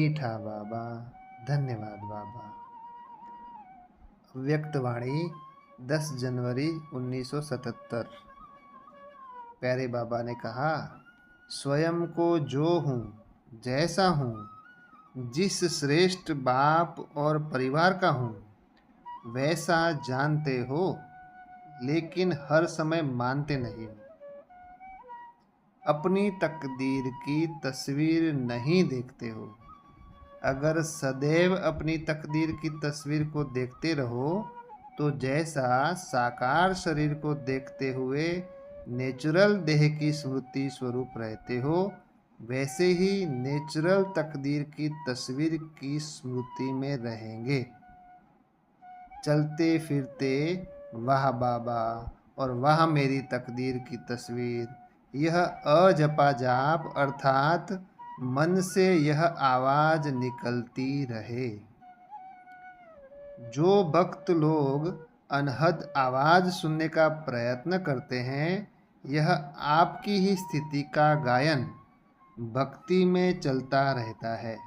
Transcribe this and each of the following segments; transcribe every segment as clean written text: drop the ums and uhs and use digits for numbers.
मीठा बाबा। धन्यवाद बाबा। व्यक्तवाणी 10 जनवरी 1977। प्यारे बाबा ने कहा, स्वयं को जो हूँ जैसा हूँ, जिस श्रेष्ठ बाप और परिवार का हूँ वैसा जानते हो, लेकिन हर समय मानते नहीं हो। अपनी तकदीर की तस्वीर नहीं देखते हो। अगर सदैव अपनी तकदीर की तस्वीर को देखते रहो तो जैसा साकार शरीर को देखते हुए नेचुरल देह की स्मृति स्वरूप रहते हो, वैसे ही नेचुरल तकदीर की तस्वीर की स्मृति में रहेंगे। चलते फिरते वाह बाबा और वाह मेरी तकदीर की तस्वीर, यह अजपा जाप अर्थात मन से यह आवाज निकलती रहे। जो भक्त लोग अनहद आवाज सुनने का प्रयत्न करते हैं, यह आपकी ही स्थिति का गायन भक्ति में चलता रहता है।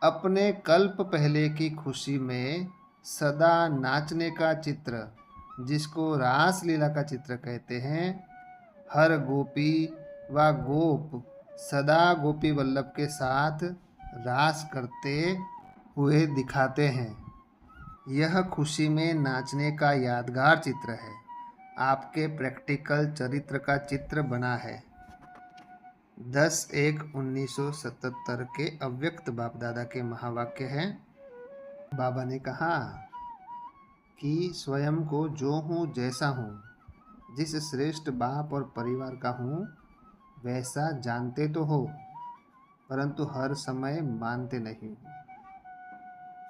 अपने कल्प पहले की खुशी में सदा नाचने का चित्र, जिसको रास लीला का चित्र कहते हैं, हर गोपी व गोप सदा गोपी वल्लभ के साथ रास करते हुए दिखाते हैं। यह खुशी में नाचने का यादगार चित्र है, आपके प्रैक्टिकल चरित्र का चित्र बना है। 10/1/1977 के अव्यक्त बाप दादा के महावाक्य हैं। बाबा ने कहा कि स्वयं को जो हूँ जैसा हूँ, जिस श्रेष्ठ बाप और परिवार का हूँ वैसा जानते तो हो, परंतु हर समय मानते नहीं हो।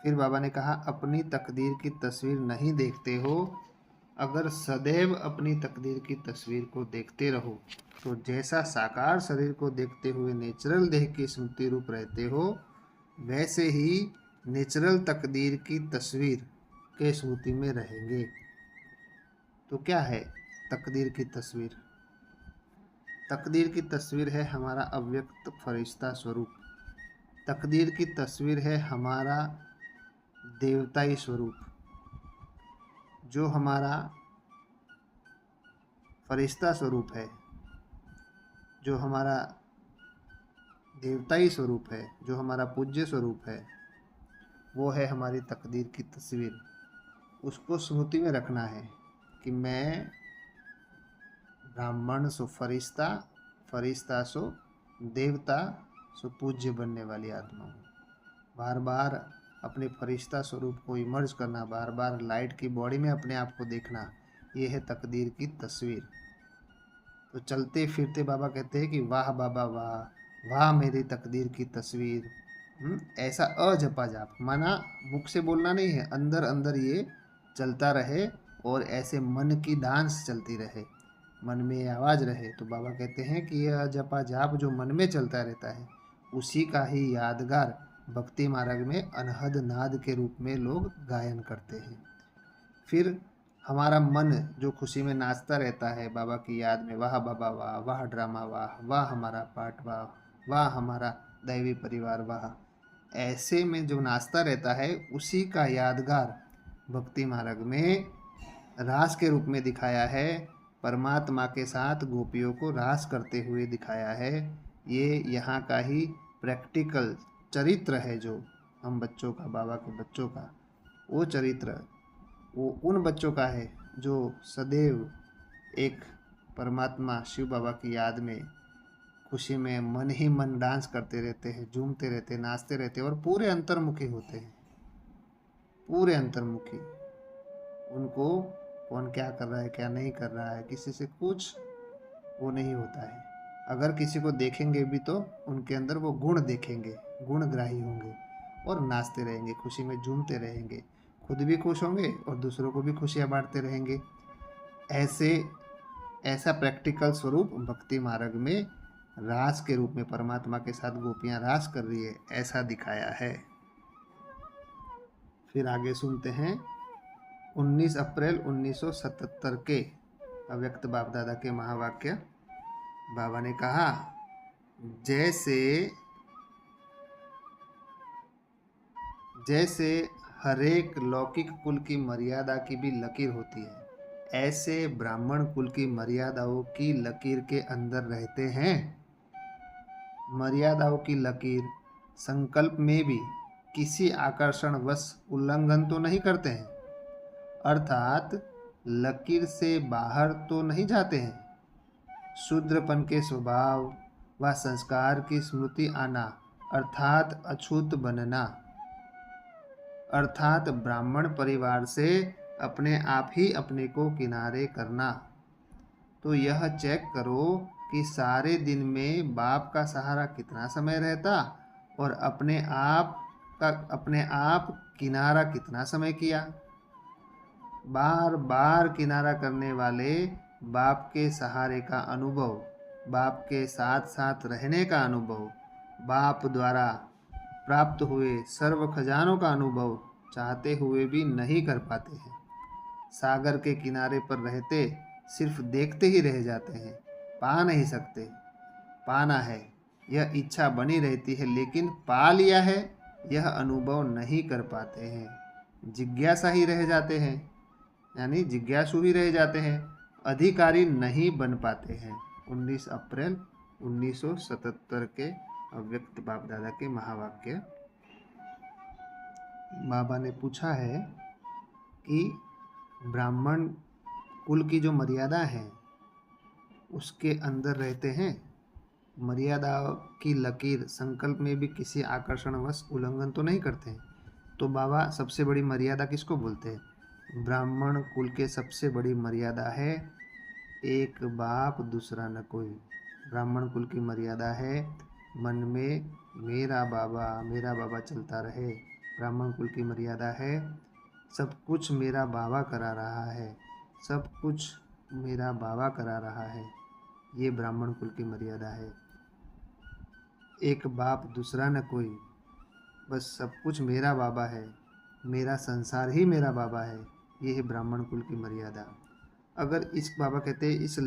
फिर बाबा ने कहा, अपनी तकदीर की तस्वीर नहीं देखते हो। अगर सदैव अपनी तकदीर की तस्वीर को देखते रहो तो जैसा साकार शरीर को देखते हुए नेचुरल देह की स्मृति रूप रहते हो, वैसे ही नेचुरल तकदीर की तस्वीर के स्मृति में रहेंगे। तो क्या है तकदीर की तस्वीर? तकदीर की तस्वीर है हमारा अव्यक्त फरिश्ता स्वरूप। तकदीर की तस्वीर है हमारा देवताई स्वरूप। जो हमारा फरिश्ता स्वरूप है, जो हमारा देवताई स्वरूप है, जो हमारा पूज्य स्वरूप है, वो है हमारी तकदीर की तस्वीर। उसको स्मृति में रखना है कि मैं ब्राह्मण सो फरिश्ता, फरिश्ता सो देवता, सो पूज्य बनने वाली आत्मा हूँ। बार बार अपने फरिश्ता स्वरूप को इमर्ज करना, बार बार लाइट की बॉडी में अपने आप को देखना, ये है तकदीर की तस्वीर। तो चलते फिरते बाबा कहते हैं कि वाह बाबा वाह, वाह मेरी तकदीर की तस्वीर। ऐसा अजपा जाप, माना मुख से बोलना नहीं है, अंदर अंदर ये चलता रहे और ऐसे मन की डांस चलती रहे, मन में आवाज़ रहे। तो बाबा कहते हैं कि यह अजपा जाप जो मन में चलता रहता है, उसी का ही यादगार भक्ति मार्ग में अनहद नाद के रूप में लोग गायन करते हैं। फिर हमारा मन जो खुशी में नाचता रहता है बाबा की याद में, वाह बाबा वाह, वाह ड्रामा वाह, वाह हमारा पाठ वाह, वाह हमारा दैवी परिवार वाह, ऐसे में जो नाचता रहता है, उसी का यादगार भक्ति मार्ग में रास के रूप में दिखाया है। परमात्मा के साथ गोपियों को रास करते हुए दिखाया है। ये यहाँ का ही प्रैक्टिकल चरित्र है, जो हम बच्चों का, बाबा के बच्चों का वो चरित्र, वो उन बच्चों का है जो सदैव एक परमात्मा शिव बाबा की याद में खुशी में मन ही मन डांस करते रहते हैं, झूमते रहते हैं, नाचते रहते हैं और पूरे अंतर्मुखी होते हैं, पूरे अंतर्मुखी। उनको कौन क्या कर रहा है, क्या नहीं कर रहा है, किसी से कुछ वो नहीं होता है। अगर किसी को देखेंगे भी तो उनके अंदर वो गुण देखेंगे, गुणग्राही होंगे और नाचते रहेंगे, खुशी में झूमते रहेंगे, खुद भी खुश होंगे और दूसरों को भी खुशियाँ बांटते रहेंगे। ऐसा प्रैक्टिकल स्वरूप भक्ति मार्ग में रास के रूप में परमात्मा के साथ गोपियाँ रास कर रही है, ऐसा दिखाया है। फिर आगे सुनते हैं 19 अप्रैल 1977 के अव्यक्त बाप दादा के महावाक्य। बाबा ने कहा, जैसे जैसे हरेक लौकिक कुल की मर्यादा की भी लकीर होती है, ऐसे ब्राह्मण कुल की मर्यादाओं की लकीर के अंदर रहते हैं। मर्यादाओं की लकीर संकल्प में भी किसी आकर्षणवश उल्लंघन तो नहीं करते हैं, अर्थात लकीर से बाहर तो नहीं जाते हैं। शूद्रपन के स्वभाव व संस्कार की स्मृति आना अर्थात अछूत बनना, अर्थात ब्राह्मण परिवार से अपने आप ही अपने को किनारे करना। तो यह चेक करो कि सारे दिन में बाप का सहारा कितना समय रहता और अपने आप किनारा कितना समय किया। बार बार किनारा करने वाले बाप के सहारे का अनुभव, बाप के साथ साथ रहने का अनुभव, बाप द्वारा प्राप्त हुए सर्व खजानों का अनुभव चाहते हुए भी नहीं कर पाते हैं। सागर के किनारे पर रहते सिर्फ देखते ही रह जाते हैं, पा नहीं सकते। पाना है यह इच्छा बनी रहती है, लेकिन पा लिया है यह अनुभव नहीं कर पाते हैं। जिज्ञासा ही रह जाते हैं, यानी जिज्ञासु ही रह जाते हैं, अधिकारी नहीं बन पाते हैं। 19 अप्रैल 1977 के अव्यक्त बाप दादा के महावाक्य। बाबा ने पूछा है कि ब्राह्मण कुल की जो मर्यादा है उसके अंदर रहते हैं, मर्यादा की लकीर संकल्प में भी किसी आकर्षणवश उल्लंघन तो नहीं करते हैं। तो बाबा सबसे बड़ी मर्यादा किसको बोलते हैं? ब्राह्मण कुल के सबसे बड़ी मर्यादा है एक बाप दूसरा न कोई। ब्राह्मण कुल की मर्यादा है मन में मेरा बाबा चलता रहे। ब्राह्मण कुल की मर्यादा है सब कुछ मेरा बाबा करा रहा है, सब कुछ मेरा बाबा करा रहा है। ये ब्राह्मण कुल की मर्यादा है। एक बाप दूसरा न कोई, बस सब कुछ मेरा बाबा है, मेरा संसार ही मेरा बाबा है। ये है ब्राह्मण कुल की मर्यादा। अगर इस बाबा कहते हैं इस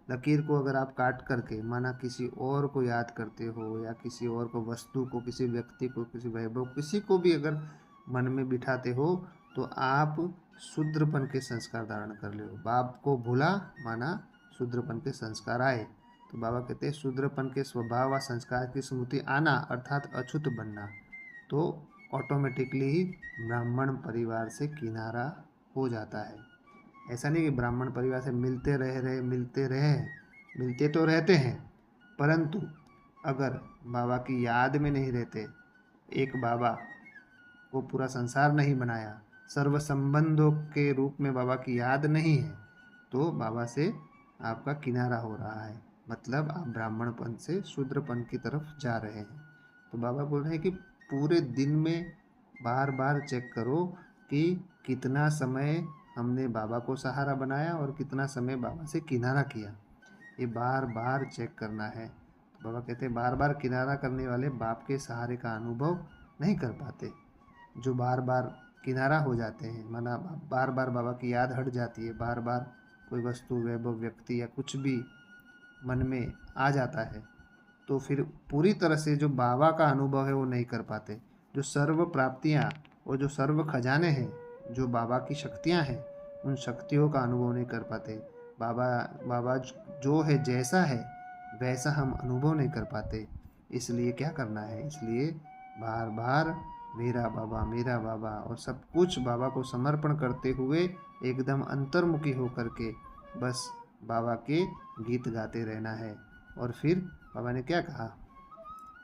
लकीर को अगर आप काट करके माना किसी और को याद करते हो या किसी और को, वस्तु को, किसी व्यक्ति को, किसी वैभव, किसी को भी अगर मन में बिठाते हो तो आप शूद्रपन के संस्कार धारण कर ले। बाप को भूला माना शूद्रपन के संस्कार आए। तो बाबा कहते हैं शूद्रपन के स्वभाव व संस्कार की स्मृति आना अर्थात अछूत बनना, तो ऑटोमेटिकली ही ब्राह्मण परिवार से किनारा हो जाता है। ऐसा नहीं कि ब्राह्मण परिवार से मिलते तो रहते हैं, परंतु अगर बाबा की याद में नहीं रहते, एक बाबा को पूरा संसार नहीं बनाया, सर्व संबंधों के रूप में बाबा की याद नहीं है, तो बाबा से आपका किनारा हो रहा है, मतलब आप ब्राह्मणपन से शूद्रपन की तरफ जा रहे हैं। तो बाबा बोल रहे हैं कि पूरे दिन में बार बार चेक करो कि कितना समय हमने बाबा को सहारा बनाया और कितना समय बाबा से किनारा किया। ये बार बार चेक करना है। तो बाबा कहते हैं बार बार किनारा करने वाले बाप के सहारे का अनुभव नहीं कर पाते। जो बार बार किनारा हो जाते हैं, माना बार बार बाबा की याद हट जाती है, बार बार कोई वस्तु, वैभव, व्यक्ति या कुछ भी मन में आ जाता है, तो फिर पूरी तरह से जो बाबा का अनुभव है वो नहीं कर पाते। जो सर्व प्राप्तियाँ और जो सर्व खजाने हैं, जो बाबा की शक्तियाँ हैं, उन शक्तियों का अनुभव नहीं कर पाते। बाबा जो है, जैसा है वैसा हम अनुभव नहीं कर पाते। इसलिए क्या करना है? इसलिए बार बार मेरा बाबा और सब कुछ बाबा को समर्पण करते हुए एकदम अंतर्मुखी होकर के बस बाबा के गीत गाते रहना है। और फिर बाबा ने क्या कहा?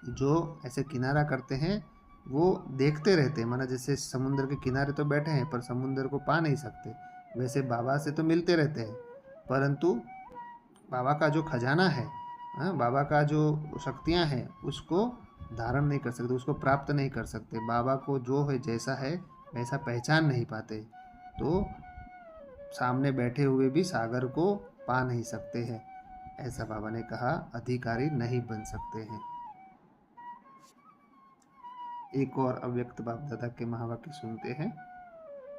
जो ऐसे किनारा करते हैं वो देखते रहते हैं, माना जैसे समुद्र के किनारे तो बैठे हैं पर समुद्र को पा नहीं सकते, वैसे बाबा से तो मिलते रहते हैं, परंतु बाबा का जो खजाना है, बाबा का जो शक्तियाँ हैं उसको धारण नहीं कर सकते, उसको प्राप्त नहीं कर सकते। बाबा को जो है, जैसा है वैसा पहचान नहीं पाते, तो सामने बैठे हुए भी सागर को पा नहीं सकते हैं। ऐसा बाबा ने कहा, अधिकारी नहीं बन सकते हैं। एक और अव्यक्त बाप दादा के महावाक्य सुनते हैं।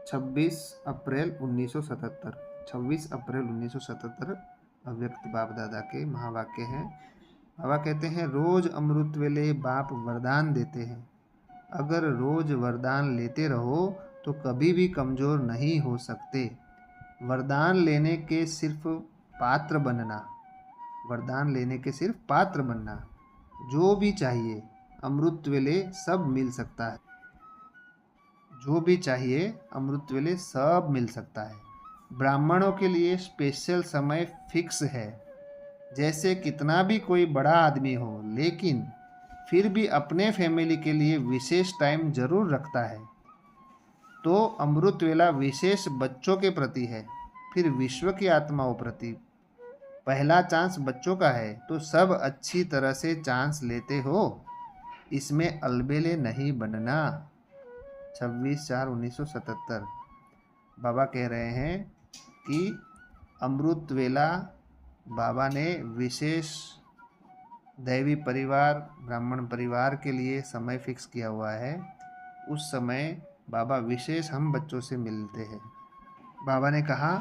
26 अप्रैल 1977, 26 अप्रैल 1977 अव्यक्त बाप दादा के महावाक्य हैं। बाबा कहते हैं रोज अमृत वेले बाप वरदान देते हैं, अगर रोज वरदान लेते रहो तो कभी भी कमजोर नहीं हो सकते। वरदान लेने के सिर्फ पात्र बनना, वरदान लेने के सिर्फ पात्र बनना। जो भी चाहिए अमृत वेले सब मिल सकता है, जो भी चाहिए अमृत वेले सब मिल सकता है। ब्राह्मणों के लिए स्पेशल समय फिक्स है। जैसे कितना भी कोई बड़ा आदमी हो लेकिन फिर भी अपने फैमिली के लिए विशेष टाइम जरूर रखता है। तो अमृत वेला विशेष बच्चों के प्रति है, फिर विश्व की आत्माओं प्रति। पहला चांस बच्चों का है तो सब अच्छी तरह से चांस लेते हो, इसमें अलबेले नहीं बनना। 26/4/1977 बाबा कह रहे हैं कि अमृत वेला बाबा ने विशेष दैवी परिवार, ब्राह्मण परिवार के लिए समय फिक्स किया हुआ है। उस समय बाबा विशेष हम बच्चों से मिलते हैं। बाबा ने कहा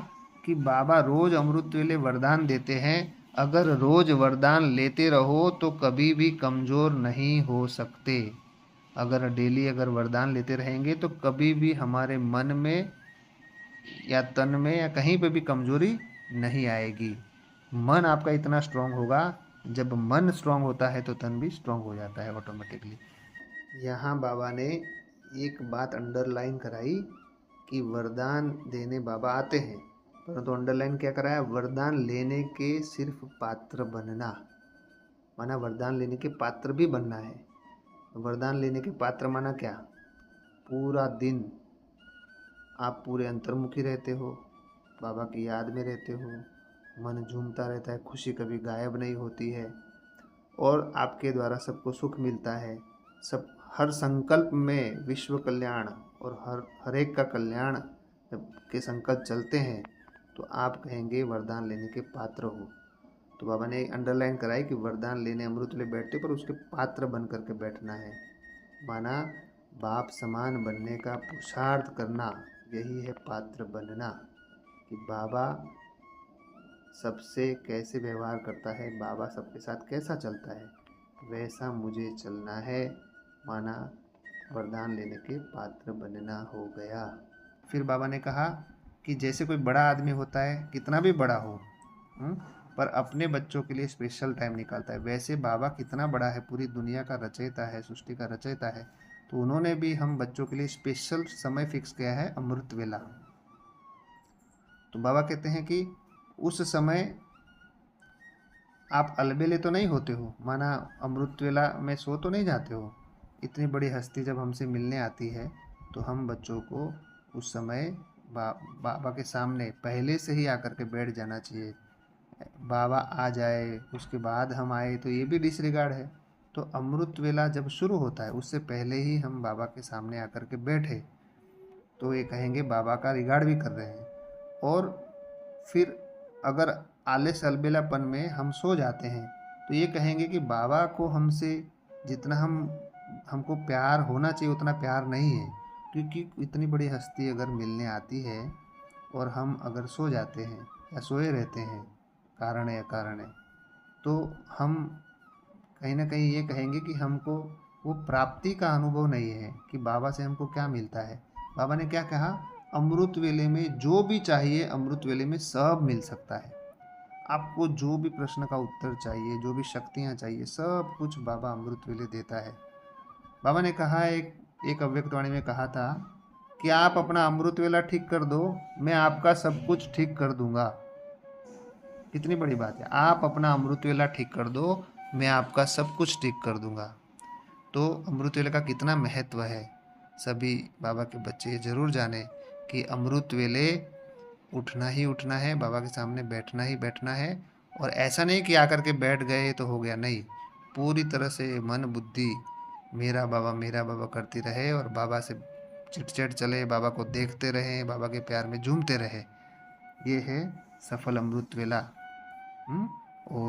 कि बाबा रोज अमृत वेले वरदान देते हैं। अगर रोज वरदान लेते रहो तो कभी भी कमजोर नहीं हो सकते। अगर डेली अगर वरदान लेते रहेंगे तो कभी भी हमारे मन में या तन में या कहीं पे भी कमजोरी नहीं आएगी। मन आपका इतना स्ट्रांग होगा, जब मन स्ट्रांग होता है तो तन भी स्ट्रांग हो जाता है ऑटोमेटिकली। यहाँ बाबा ने एक बात अंडरलाइन कराई कि वरदान देने बाबा आते हैं, परंतु अंडरलाइन क्या कराया, वरदान लेने के सिर्फ पात्र बनना। माना वरदान लेने के पात्र भी बनना है। वरदान लेने के पात्र माना क्या, पूरा दिन आप पूरे अंतर्मुखी रहते हो, बाबा की याद में रहते हो, मन झूमता रहता है, खुशी कभी गायब नहीं होती है और आपके द्वारा सबको सुख मिलता है। सब हर संकल्प में विश्व कल्याण और हर एक का कल्याण के संकल्प चलते हैं तो आप कहेंगे वरदान लेने के पात्र हो। तो बाबा ने अंडरलाइन कराई कि वरदान लेने अमृत ले बैठते पर उसके पात्र बन करके बैठना है। माना बाप समान बनने का पुरुषार्थ करना, यही है पात्र बनना। कि बाबा सबसे कैसे व्यवहार करता है, बाबा सबके साथ कैसा चलता है, वैसा मुझे चलना है। माना वरदान लेने के पात्र बनना हो गया। फिर बाबा ने कहा कि जैसे कोई बड़ा आदमी होता है, कितना भी बड़ा हो, पर अपने बच्चों के लिए स्पेशल टाइम निकालता है, वैसे बाबा कितना बड़ा है, पूरी दुनिया का रचयिता है, सृष्टि का रचयिता है, तो उन्होंने भी हम बच्चों के लिए स्पेशल समय फिक्स किया है, अमृत वेला। तो बाबा कहते हैं कि उस समय आप अलबेले तो नहीं होते हो, माना अमृत वेला में सो तो नहीं जाते हो। इतनी बड़ी हस्ती जब हमसे मिलने आती है तो हम बच्चों को उस समय बाबा के सामने पहले से ही आकर के बैठ जाना चाहिए। बाबा आ जाए उसके बाद हम आए तो ये भी डिसरिगार्ड है। तो अमृत वेला जब शुरू होता है उससे पहले ही हम बाबा के सामने आकर के बैठे तो ये कहेंगे बाबा का रिगार्ड भी कर रहे हैं। और फिर अगर आलस अलबेलापन में हम सो जाते हैं तो ये कहेंगे कि बाबा को हमसे जितना हमको प्यार होना चाहिए उतना प्यार नहीं है, क्योंकि इतनी बड़ी हस्ती अगर मिलने आती है और हम अगर सो जाते हैं या सोए रहते हैं कारण या कारण है, तो हम कहीं ना कहीं ये कहेंगे कि हमको वो प्राप्ति का अनुभव नहीं है कि बाबा से हमको क्या मिलता है। बाबा ने क्या कहा, अमृत वेले में जो भी चाहिए अमृत वेले में सब मिल सकता है। आपको जो भी प्रश्न का उत्तर चाहिए, जो भी शक्तियाँ चाहिए, सब कुछ बाबा अमृत वेले देता है। बाबा ने कहा एक अव्यक्तवाणी में कहा था कि आप अपना अमृत वेला ठीक कर दो, मैं आपका सब कुछ ठीक कर दूंगा। कितनी बड़ी बात है, आप अपना अमृत वेला ठीक कर दो, मैं आपका सब कुछ ठीक कर दूंगा। तो अमृत वेले का कितना महत्व है, सभी बाबा के बच्चे जरूर जाने कि अमृत वेले उठना ही उठना है, बाबा के सामने बैठना ही बैठना है। और ऐसा नहीं कि आकर के बैठ गए तो हो गया, नहीं, पूरी तरह से मन बुद्धि मेरा बाबा करती रहे और बाबा से चिट चले, बाबा को देखते रहे, बाबा के प्यार में झूमते रहे। ये है सफल अमृत वेला। ओ